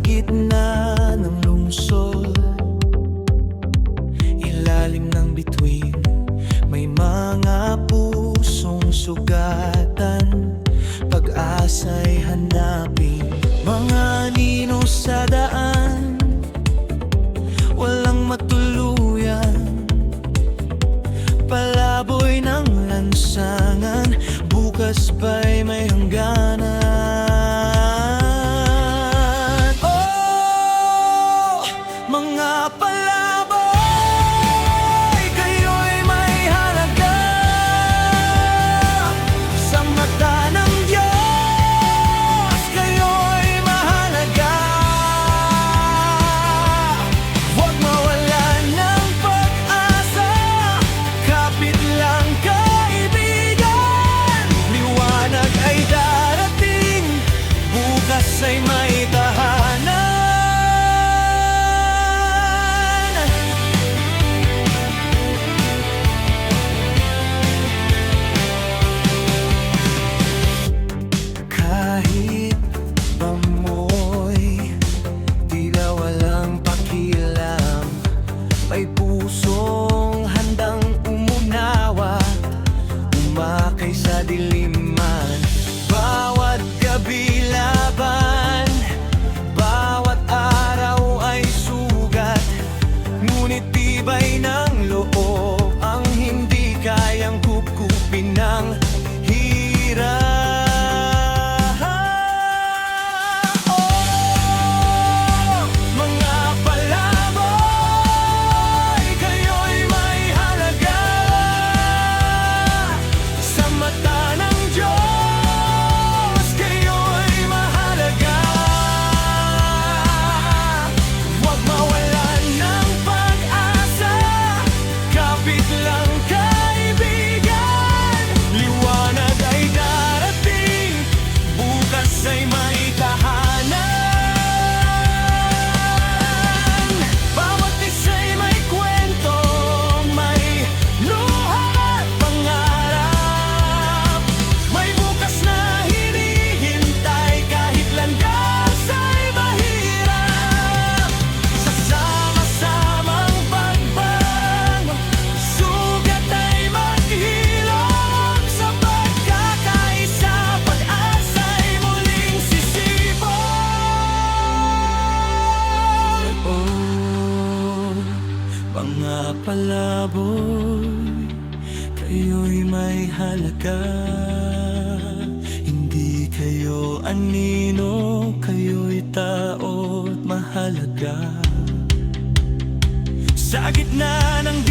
gitna ng lungsod, ilalim ng bituin, may mga pusong sugatan. Pag-asa'y hanapin, mga nino sa daan, walang matuluyan. Palaboy ng lansangan, bukas ba'y may hangganan? Oh, mga palaboy, kayo'y may halaga sa mata ng Diyos, kayo'y mahalaga. Huwag mawalan ng pag-asa, kapit lang kaibigan. Liwanag ay darating, bukas ay may tahanan. Kahit bamoy, tila walang pakialam, may pusong handang umunawa, umakay sa diliman. Bawat gabi laban, bawat araw ay sugat, ngunit tibay ng loob ang hindi kayang kupkupin ng hirap. Oh, mga palaboy, kayo'y may halaga sa mata ng Diyos, kayo'y mahalaga. Huwag mawalan ng pag-asa, kapit lang kaibigan. Liwanag ay darating, bukas ay may tahanan. Bawat isa'y may kwento, may luha at pangarap, may bukas na hinihintay kahit landas ay mahirap. Sa sama-samang pagbang, sugat ay maghilom, sa pagkakaisa, pag-asa'y muling sisipon. Oh, mga palaboy, kayo'y may halaga. Hindi kayo anino, kayo'y tao't mahalaga. Sa gitna ng